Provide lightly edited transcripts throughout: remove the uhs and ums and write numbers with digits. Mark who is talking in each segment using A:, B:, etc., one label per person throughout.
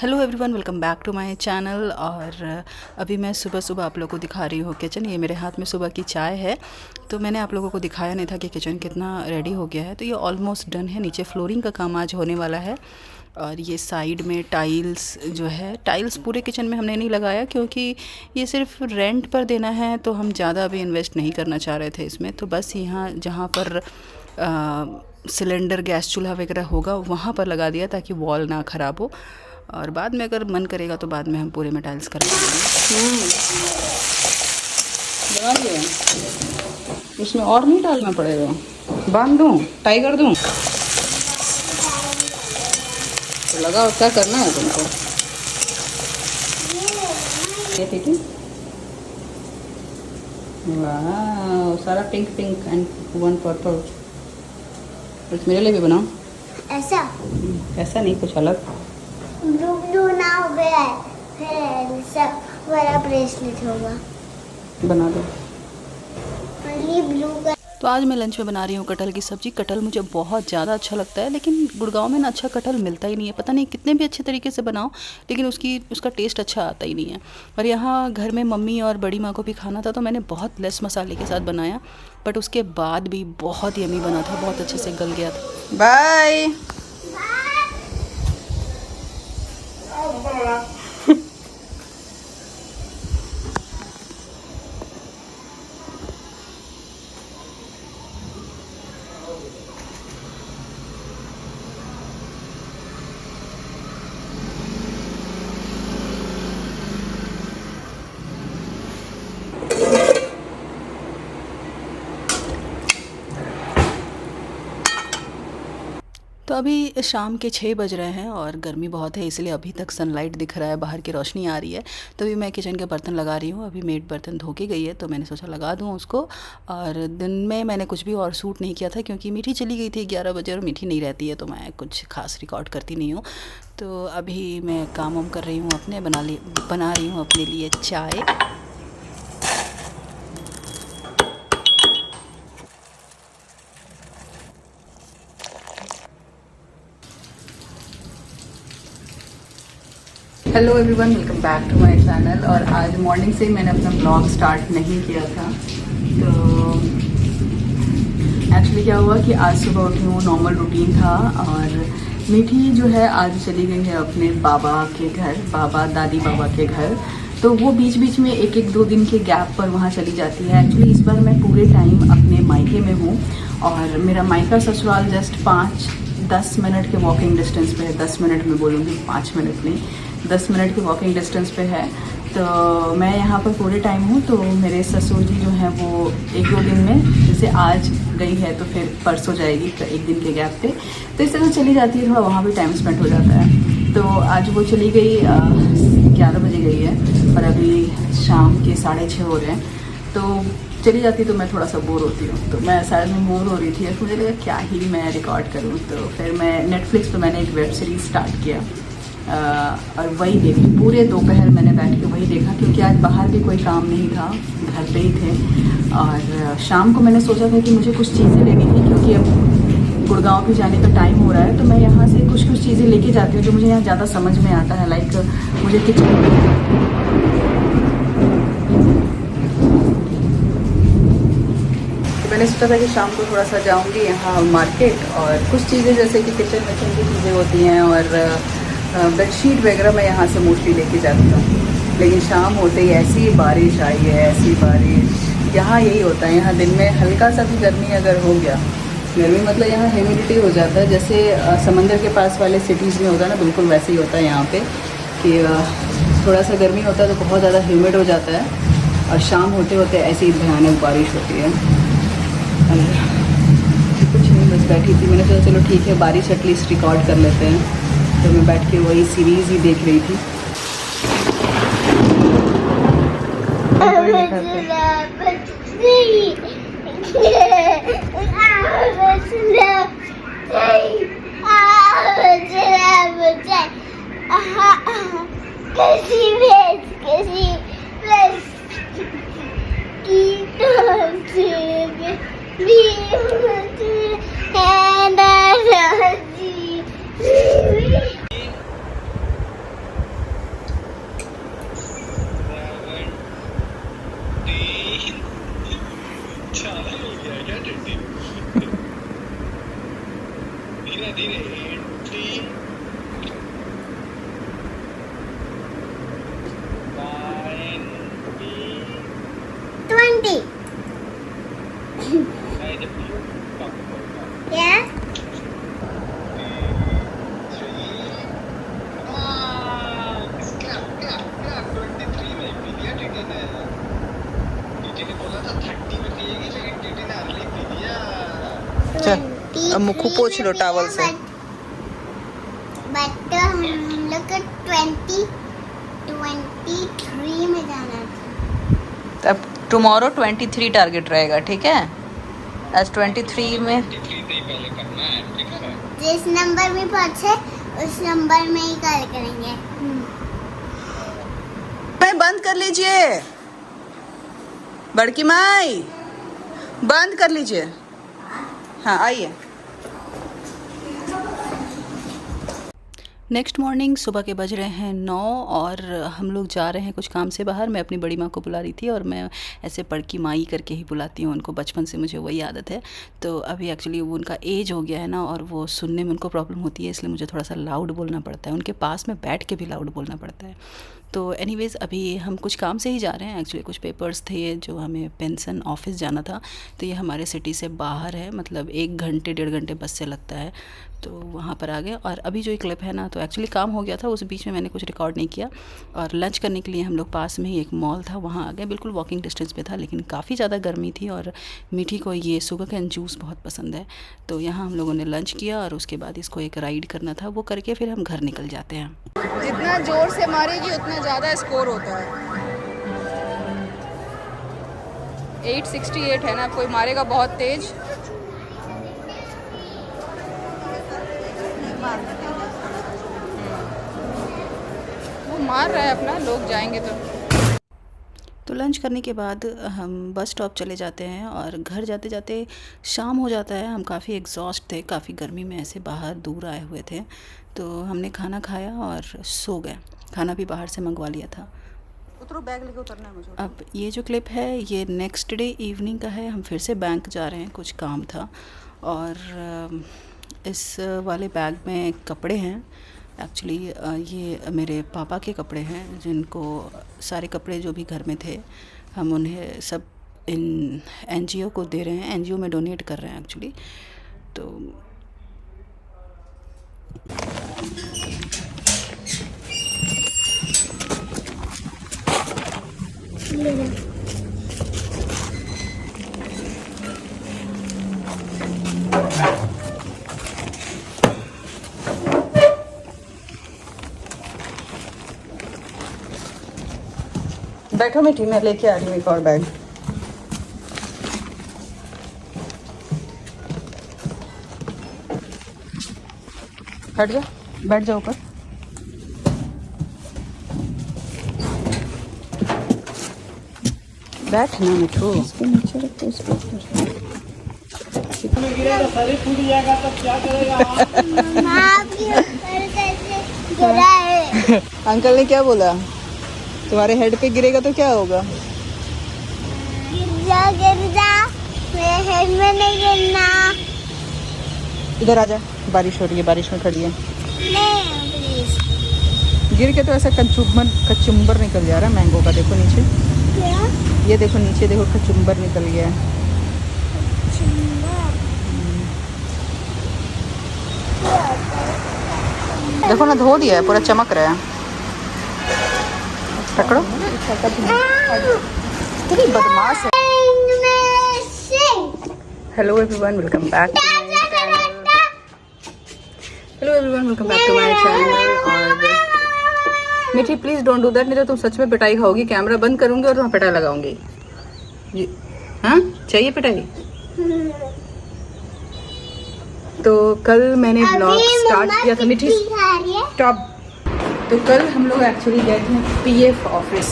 A: Hello everyone, welcome back to my channel. और अभी मैं सुबह सुबह आप लोगों को दिखा रही हूँ किचन। ये मेरे हाथ में सुबह की चाय है। तो मैंने आप लोगों को दिखाया नहीं था कि किचन कितना रेडी हो गया है। तो ये ऑलमोस्ट डन है। नीचे फ्लोरिंग का काम आज होने वाला है। और ये साइड में टाइल्स जो है, टाइल्स पूरे किचन में हमने नहीं लगाया क्योंकि ये सिर्फ रेंट पर देना है, तो हम ज़्यादा अभी इन्वेस्ट नहीं करना चाह रहे थे इसमें। तो बस यहाँ जहाँ पर सिलेंडर गैस चूल्हा वगैरह होगा वहाँ पर लगा दिया ताकि वॉल ना ख़राब हो। और बाद में अगर मन करेगा तो बाद में हम पूरे में टाइल्स करा देंगे। बना दिया, उसमें और नहीं डालना पड़ेगा। बांध दूँ, टाई कर दूँ? तो लगाओ, क्या करना है तुमको? ये ठीक है। वाह, सारा pink pink and one purple. कुछ मेरे लिए भी बनाओ।
B: ऐसा
A: ऐसा नहीं, कुछ अलग।
B: ब्लू ब्लू ना हो गया है, फिर सब बड़ा ब्रेसलेट होगा।
A: बना दो।
B: ओनली ब्लू का।
A: तो आज मैं लंच में बना रही हूँ कटहल की सब्ज़ी। कटहल मुझे बहुत ज़्यादा अच्छा लगता है, लेकिन गुड़गांव में ना अच्छा कटहल मिलता ही नहीं है। पता नहीं, कितने भी अच्छे तरीके से बनाओ लेकिन उसका टेस्ट अच्छा आता ही नहीं है। और यहाँ घर में मम्मी और बड़ी माँ को भी खाना था, तो मैंने बहुत लेस मसाले के साथ बनाया, बट उसके बाद भी बहुत यमी बना था, बहुत अच्छे से गल गया था। बाय। तो अभी शाम के 6 बज रहे हैं और गर्मी बहुत है, इसलिए अभी तक सनलाइट दिख रहा है, बाहर की रोशनी आ रही है। तो अभी मैं किचन के बर्तन लगा रही हूँ। अभी मेड बर्तन धो के गई है, तो मैंने सोचा लगा दूँ उसको। और दिन में मैंने कुछ भी और शूट नहीं किया था क्योंकि मीठी चली गई थी 11 बजे, और मीठी नहीं रहती है तो मैं कुछ खास रिकॉर्ड करती नहीं हूँ। तो अभी मैं काम वाम कर रही हूँ अपने, बना रही हूँ अपने लिए चाय। Hello everyone, welcome back to my channel. और आज मॉर्निंग से ही मैंने अपना ब्लॉग स्टार्ट नहीं किया था। तो एक्चुअली क्या हुआ कि आज सुबह उठी हूँ, नॉर्मल रूटीन था। और मीठी जो है आज चली गई है अपने बाबा के घर, दादी बाबा के घर। तो वो बीच बीच में एक एक 2 दिन के गैप पर वहाँ चली जाती है। एक्चुअली इस बार मैं पूरे टाइम अपने मायके में हूँ, और मेरा मायका ससुराल जस्ट 5-10 मिनट के वॉकिंग डिस्टेंस पे है। 10 मिनट में बोलूँगी, 5 मिनट नहीं, 10 मिनट के वॉकिंग डिस्टेंस पे है। तो मैं यहाँ पर पूरे टाइम हूँ। तो मेरे ससुर जी जो हैं वो 1-2 दिन में, जैसे आज गई है तो फिर परसों जाएगी, तो 1 दिन के गैप पे। तो इस तरह चली जाती है, थोड़ा वहाँ भी टाइम स्पेंड हो जाता है। तो आज वो चली गई 11 बजे गई है, और अभी शाम के 6:30 हो रहे हैं। तो चली जाती तो मैं थोड़ा सा बोर होती हूँ। तो मैं शायद में बोर हो रही थी, तो मुझे लगा क्या ही मैं रिकॉर्ड करूँ। तो फिर मैं नेटफ्लिक्स पर मैंने एक वेब सीरीज़ स्टार्ट किया, और वही देखी। पूरे दोपहर मैंने बैठ के वही देखा क्योंकि आज बाहर भी कोई काम नहीं था, घर पे ही थे। और शाम को मैंने सोचा था कि मुझे कुछ चीज़ें लेनी थी क्योंकि अब गुड़गांव भी जाने का टाइम हो रहा है। तो मैं यहाँ से कुछ चीज़ें लेके जाती हूँ जो मुझे यहाँ ज़्यादा समझ में आता है। लाइक मुझे किचन, मैंने सोचा था कि शाम को थोड़ा सा जाऊंगी यहाँ मार्केट, और कुछ चीज़ें जैसे कि किचन की चीज़ें होती हैं, और बेडशीट वगैरह मैं यहाँ से मोस्टली लेके जाती हूँ। लेकिन शाम होते ही ऐसी बारिश आई है, ऐसी बारिश। यहाँ यही होता है, यहाँ दिन में हल्का सा भी गर्मी अगर हो गया, गर्मी मतलब यहाँ ह्यूमिडिटी हो जाता है, जैसे समंदर के पास वाले सिटीज़ में होता है ना, बिल्कुल वैसे ही होता है यहाँ पे कि थोड़ा सा गर्मी होता है तो बहुत ज़्यादा ह्यूमिड हो जाता है, और शाम होते होते ऐसी भयानक बारिश होती है। कुछ नहीं, बस बैठी थी। मैंने सोचा चलो ठीक है, बारिश एटलीस्ट रिकॉर्ड कर लेते हैं। तो मैं बैठ के वही सीरीज़ ही देख रही थी। मुख पोछ लो टॉवल से।
B: बट हम लोग को 23 में जाना था।
A: तब टुमारो 23 टारगेट रहेगा, ठीक है। आज 23 में
B: जिस नंबर में पहुंचे उस नंबर में ही कॉल करेंगे।
A: मैं बंद कर लीजिए, बड़की माई बंद कर लीजिए। हाँ आइए। नेक्स्ट मॉर्निंग सुबह के बज रहे हैं 9 और हम लोग जा रहे हैं कुछ काम से बाहर। मैं अपनी बड़ी माँ को बुला रही थी और मैं ऐसे बड़की माई करके ही बुलाती हूँ उनको, बचपन से मुझे वही आदत है। तो अभी एक्चुअली वो उनका एज हो गया है ना और वो सुनने में उनको प्रॉब्लम होती है, इसलिए मुझे थोड़ा सा लाउड बोलना पड़ता है, उनके पास में बैठ के भी लाउड बोलना पड़ता है। तो एनीवेज़ अभी हम कुछ काम से ही जा रहे हैं। एक्चुअली कुछ पेपर्स थे जो हमें पेंशन ऑफिस जाना था, तो ये हमारे सिटी से बाहर है, मतलब 1 घंटे 1.5 घंटे बस से लगता है। तो वहाँ पर आ गए और अभी जो ये क्लिप है ना, तो एक्चुअली काम हो गया था, उस बीच में मैंने कुछ रिकॉर्ड नहीं किया। और लंच करने के लिए हम लोग पास में ही एक मॉल था, वहाँ आ गए। बिल्कुल वॉकिंग डिस्टेंस पे था, लेकिन काफ़ी ज़्यादा गर्मी थी और मीठी को ये शुगर कैन जूस बहुत पसंद है। तो यहाँ हम लोगों ने लंच किया और उसके बाद इसको एक राइड करना था, वो करके फिर हम घर निकल जाते हैं। जितना ज़ोर से मारेगी उतना ज़्यादा स्कोर होता है। 868 है ना, कोई मारेगा बहुत तेज़ वो मार रहा है अपना, लोग जाएंगे तो लंच करने के बाद हम बस स्टॉप चले जाते हैं और घर जाते जाते शाम हो जाता है। हम काफ़ी एग्जॉस्ट थे, काफ़ी गर्मी में ऐसे बाहर दूर आए हुए थे, तो हमने खाना खाया और सो गए। खाना भी बाहर से मंगवा लिया था। उतरो, बैग लेके उतरना है मुझे। अब ये जो क्लिप है ये नेक्स्ट डे इवनिंग का है। हम फिर से बैंक जा रहे हैं, कुछ काम था और इस वाले बैग में कपड़े हैं। एक्चुअली ये मेरे पापा के कपड़े हैं, जिनको सारे कपड़े जो भी घर में थे हम उन्हें सब इन एनजीओ को दे रहे हैं, एनजीओ में डोनेट कर रहे हैं एक्चुअली। तो बैठो मीठी, मैं लेके आ रही हूँ एक और बैग। हट जा, बैठ जाओ ऊपर। बैठ ना मिठू, इसके नीचे रखो इसको।
C: सारी फूट जाएगा तो क्या करेगा?
B: गिरा है।
A: अंकल ने क्या बोला? तुम्हारे हेड पे गिरेगा तो क्या होगा?
B: गिर जा, मेरे हेड में नहीं गिरना।
A: इधर आ जा, बारिश हो रही है, बारिश में खड़ी है।
B: नहीं प्लीज।
A: गिर के तो ऐसा कचुम्बर निकल जा रहा है मैंगो का। देखो नीचे,
B: क्या?
A: ये देखो नीचे, देखो कचुम्बर निकल गया है। देखो ना, धो दिया है, पूरा चमक रहा है। पकड़ो, तेरी बदमाश है। Hello everyone, welcome back to my channel. Hello everyone, welcome back to my channel. और मीठी प्लीज डोंट डू दैट, नहीं तो तुम सच में पिटाई खाओगी। कैमरा बंद करूंगी और तुम्हें पिटाई लगाऊंगी। जी हाँ, चाहिए पिटाई? तो कल मैंने ब्लॉग स्टार्ट किया था। मीठी स्टॉप। तो कल हम लोग एक्चुअली गए थे पीएफ ऑफिस,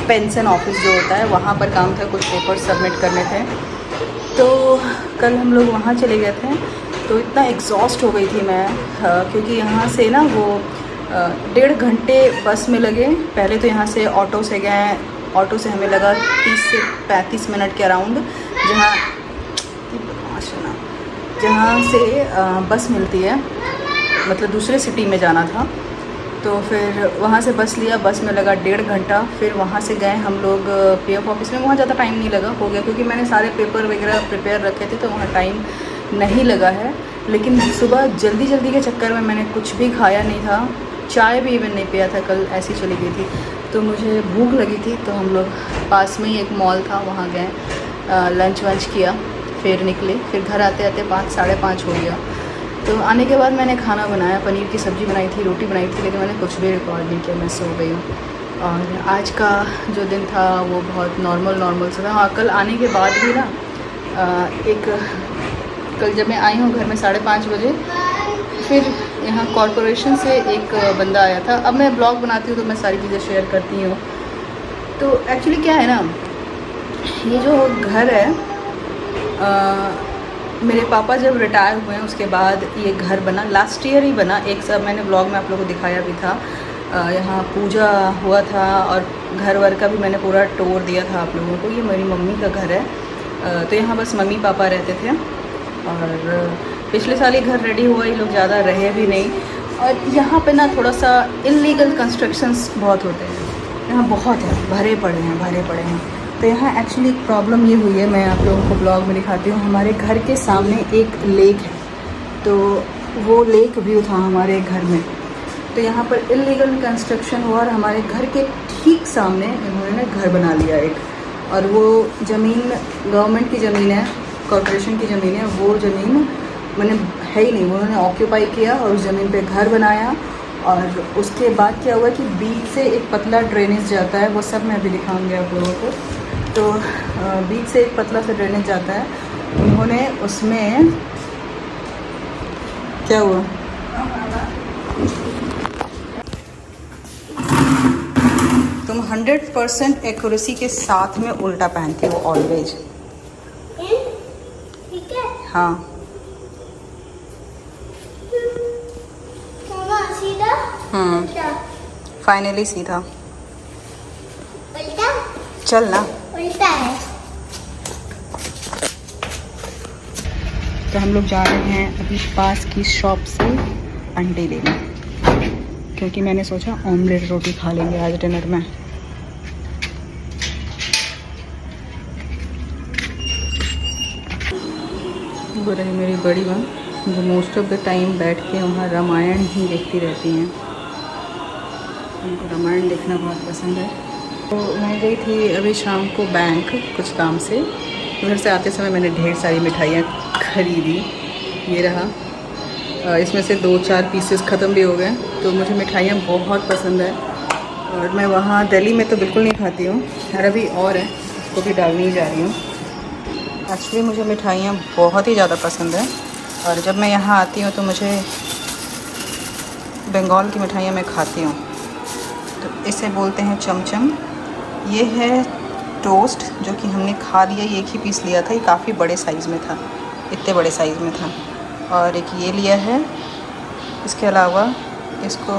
A: पेंशन ऑफिस जो होता है, वहाँ पर काम था, कुछ पेपर सबमिट करने थे। तो कल हम लोग वहाँ चले गए थे। तो इतना एग्जॉस्ट हो गई थी मैं, क्योंकि यहाँ से ना वो 1.5 घंटे बस में लगे। पहले तो यहाँ से ऑटो से गए, ऑटो से हमें लगा 30 से 35 मिनट के अराउंड, जहाँ से बस मिलती है, मतलब दूसरे सिटी में जाना था। तो फिर वहाँ से बस लिया, बस में लगा 1.5 घंटा। फिर वहाँ से गए हम लोग पीएफ ऑफिस में। वहाँ ज़्यादा टाइम नहीं लगा, हो गया, क्योंकि मैंने सारे पेपर वगैरह प्रिपेयर रखे थे, तो वहाँ टाइम नहीं लगा है। लेकिन सुबह जल्दी के चक्कर में मैंने कुछ भी खाया नहीं था, चाय भी इवन नहीं पिया था, कल ऐसी चली गई थी। तो मुझे भूख लगी थी, तो हम लोग पास में ही एक मॉल था, वहाँ गए, लंच वंच किया। फिर निकले, फिर घर आते आते 5 साढ़े 5 हो गया। तो आने के बाद मैंने खाना बनाया, पनीर की सब्ज़ी बनाई थी, रोटी बनाई थी, लेकिन मैंने कुछ भी रिकॉर्ड नहीं किया, मैं सो गई हूँ। और आज का जो दिन था वो बहुत नॉर्मल सा था। हाँ, कल आने के बाद भी ना कल जब मैं आई हूँ घर में 5:30 बजे, फिर यहाँ कॉरपोरेशन से एक बंदा आया था। अब मैं ब्लॉग बनाती हूँ तो मैं सारी चीज़ें शेयर करती हूँ। तो एक्चुअली क्या है ना, ये जो घर है, मेरे पापा जब रिटायर हुए हैं उसके बाद ये घर बना, लास्ट ईयर ही बना। एक सब मैंने ब्लॉग में आप लोगों को दिखाया भी था, यहाँ पूजा हुआ था और घर वर का भी मैंने पूरा टूर दिया था आप लोगों को। ये मेरी मम्मी का घर है, तो यहाँ बस मम्मी पापा रहते थे। और पिछले साल ही घर रेडी हुआ, ये लोग ज़्यादा रहे भी नहीं। और यहाँ पे ना थोड़ा सा इलीगल कंस्ट्रक्शंस बहुत होते हैं, यहाँ बहुत है, भरे पड़े हैं। तो यहाँ एक्चुअली एक प्रॉब्लम ये हुई है, मैं आप लोगों को ब्लॉग में दिखाती हूँ। हमारे घर के सामने एक लेक है, तो वो लेक व्यू था हमारे घर में। तो यहाँ पर इलीगल कंस्ट्रक्शन हुआ और हमारे घर के ठीक सामने इन्होंने घर बना लिया एक। और वो ज़मीन गवर्नमेंट की ज़मीन है, कॉर्पोरेशन की ज़मीन है। वो ज़मीन मैंने है ही नहीं, उन्होंने ऑक्यूपाई किया और उस ज़मीन पे घर बनाया। और उसके बाद क्या हुआ कि बीच से एक पतला ड्रेनेज जाता है, वो सब मैं अभी दिखाऊंगी आप लोगों को। तो बीच से एक पतला सा ड्रेनेज जाता है, उन्होंने उसमें क्या हुआ, तुम 100% एक्यूरेसी के साथ में उल्टा पहनती हो ऑलवेज।
B: ठीक है।
A: हाँ
B: सीधा।
A: फाइनली सीधा।
B: उल्टा।
A: चल ना।
B: उल्टा है।
A: तो हम लोग जा रहे हैं अभी पास की शॉप से अंडे लेने, क्योंकि मैंने सोचा ऑमलेट रोटी खा लेंगे आज डिनर में। वो रही मेरी बड़ी माँ, जो मोस्ट ऑफ द टाइम बैठ के वहाँ रामायण ही देखती रहती हैं। उनको रामायण देखना बहुत पसंद है। तो मैं गई थी अभी शाम को बैंक कुछ काम से। घर से आते समय मैंने ढेर सारी मिठाइयाँ खरीदी। ये रहा, इसमें से 2-4 पीसेस ख़त्म भी हो गए। तो मुझे मिठाइयाँ बहुत पसंद है और मैं वहाँ दिल्ली में तो बिल्कुल नहीं खाती हूँ। और अभी और है, उसको भी डालने ही जा रही हूँ। एक्चुअली मुझे मिठाइयाँ बहुत ही ज़्यादा पसंद है और जब मैं यहाँ आती हूँ तो मुझे बंगाल की मिठाइयाँ मैं खाती हूँ। तो इसे बोलते हैं चमचम। ये है टोस्ट जो कि हमने खा लिया, ये एक ही पीस लिया था, ये काफ़ी बड़े साइज़ में था, इतने बड़े साइज़ में था। और एक ये लिया है। इसके अलावा इसको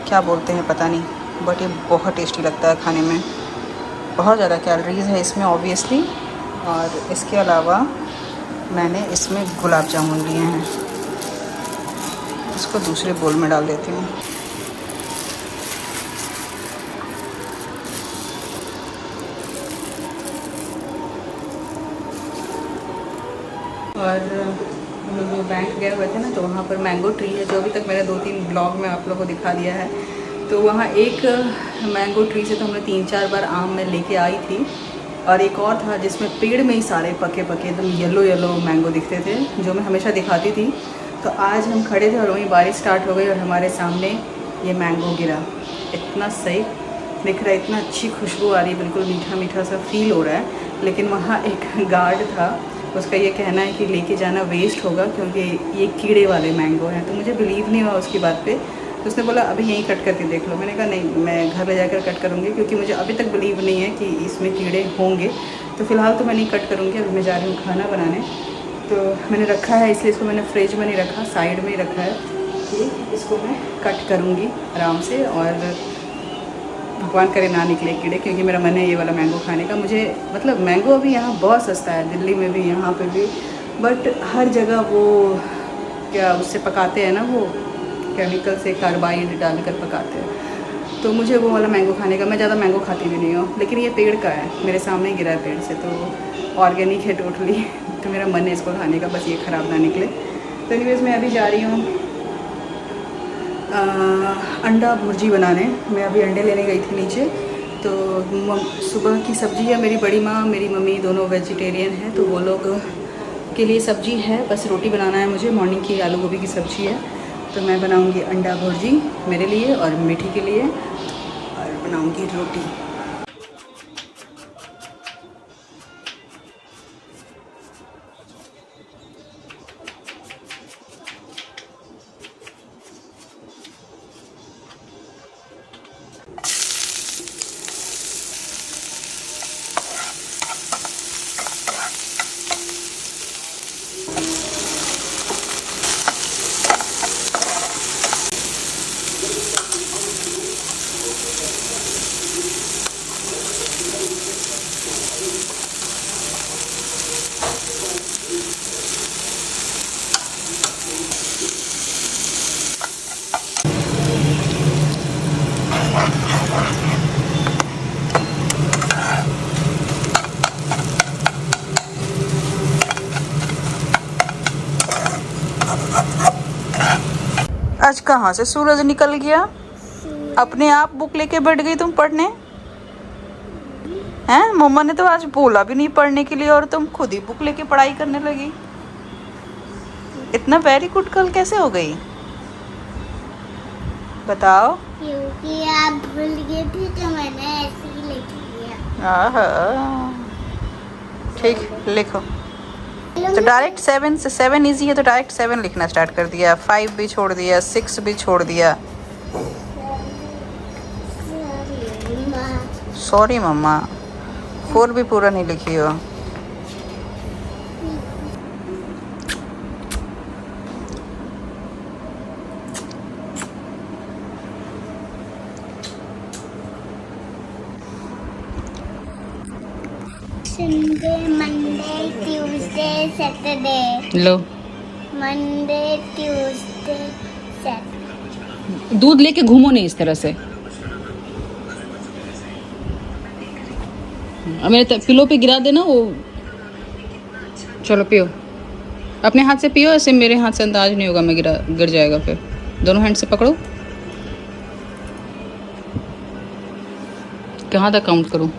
A: क्या बोलते हैं पता नहीं, बट ये बहुत टेस्टी लगता है खाने में। बहुत ज़्यादा कैलोरीज़ है इसमें ऑब्वियसली। और इसके अलावा मैंने इसमें गुलाब जामुन लिए हैं, इसको दूसरे बोल में डाल देती हूँ। और हम लोग जो बैंक गए हुए थे ना, तो वहाँ पर मैंगो ट्री है, जो अभी तक मैंने 2-3 ब्लॉग में आप लोगों को दिखा दिया है। तो वहाँ एक मैंगो ट्री से तो हमने 3-4 बार आम में लेके आई थी। और एक और था जिसमें पेड़ में ही सारे पके एकदम येलो मैंगो दिखते थे, जो मैं हमेशा दिखाती थी। तो आज हम खड़े थे और वहीं बारिश स्टार्ट हो गई और हमारे सामने ये मैंगो गिरा। इतना सही दिख रहा है, इतना अच्छी खुशबू आ रही है, बिल्कुल मीठा मीठा सा फील हो रहा है। लेकिन वहाँ एक गार्ड था, उसका ये कहना है कि लेके जाना वेस्ट होगा क्योंकि ये कीड़े वाले मैंगो हैं। तो मुझे बिलीव नहीं हुआ उसकी बात पे। तो उसने बोला अभी यहीं कट करके देख लो। मैंने कहा नहीं, मैं घर ले जाकर कट करूँगी, क्योंकि मुझे अभी तक बिलीव नहीं है कि इसमें कीड़े होंगे। तो फ़िलहाल तो मैं नहीं कट करूँगी, अभी मैं जा रही हूँ खाना बनाने। तो मैंने रखा है, इसलिए इसको मैंने फ्रिज में नहीं रखा, साइड में ही रखा है कि इसको मैं कट करूँगी आराम से। और भगवान करे ना निकले कीड़े, क्योंकि मेरा मन है ये वाला मैंगो खाने का। मुझे मतलब मैंगो अभी यहाँ बहुत सस्ता है, दिल्ली में भी, यहाँ पे भी, बट हर जगह वो क्या उससे पकाते हैं ना, वो केमिकल से कार्बाइड डालकर पकाते हैं। तो मुझे वो वाला मैंगो खाने का, मैं ज़्यादा मैंगो खाती भी नहीं हूँ। लेकिन ये पेड़ का है, मेरे सामने गिरा है पेड़ से, तो ऑर्गेनिक है टोटली। तो मेरा मन है इसको खाने का, बस ये ख़राब ना निकले। तो एनीवेज़ मैं अभी जा रही हूँ अंडा भुर्जी बनाने। मैं अभी अंडे लेने गई थी नीचे, तो सुबह की सब्ज़ी है, मेरी बड़ी माँ मेरी मम्मी दोनों वेजिटेरियन हैं, तो वो लोग के लिए सब्ज़ी है, बस रोटी बनाना है मुझे। मॉर्निंग की आलू गोभी की सब्ज़ी है, तो मैं बनाऊंगी अंडा भुर्जी मेरे लिए और मीठी के लिए, और बनाऊंगी रोटी। आज कहाँ से सूरज निकल गया? अपने आप बुक लेके बैठ गई तुम पढ़ने हैं? मम्मा ने तो आज बोला भी नहीं पढ़ने के लिए और तुम खुद ही बुक लेके पढ़ाई करने लगी। इतना वेरी गुड गर्ल कैसे हो गई बताओ?
B: क्योंकि आप भूल गए थे तो मैंने ऐसे ही लिख लिया।
A: आहा, ठीक लिखो। तो डायरेक्ट 7 से 7 इजी है, तो डायरेक्ट 7 लिखना स्टार्ट कर दिया। 5 भी छोड़ दिया, 6 भी छोड़ दिया। सॉरी मम्मा, 4 भी पूरा नहीं लिखी हो।
B: Sunday, Monday, Tuesday, Saturday.
A: लो
B: मंडे, ट्यूसडे, सैटरडे।
A: दूध लेके घूमो नहीं इस तरह से। मेरे पिलो पे गिरा देना वो। चलो पियो, अपने हाथ से पियो, ऐसे मेरे हाथ से अंदाज नहीं होगा, मैं गिर जाएगा फिर। दोनों हैंड से पकड़ो। कहाँ तक काउंट करूँ?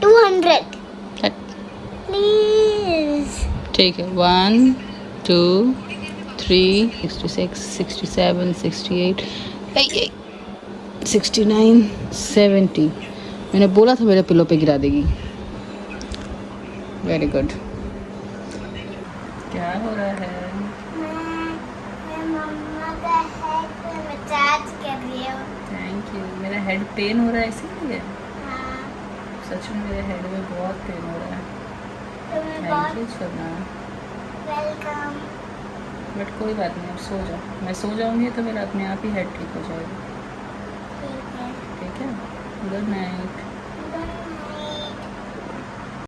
B: 200 प्लीज।
A: ठीक है, 1 2 3 66 67 68 69 70। मैंने बोला था मेरे पिलो पे गिरा देगी। Very good. क्या हो रहा है?
B: मैं मम्मा का हेड पे मसाज कर रही हूँ।
A: Thank you. मेरा हेड पेन हो रहा है इसीलिए?
B: हाँ,
A: सच में मेरे हेड में बहुत पेन हो रहा है।
B: तुम्हें
A: थैंक
B: बहुत
A: यू सोना।
B: वेलकम।
A: बट कोई बात नहीं, अब सो जाओ। मैं सो जाऊंगी तो मेरा अपने आप ही हेड ठीक हो जाएगा।
B: ठीक है।
A: ठीक है, गुड नाइट।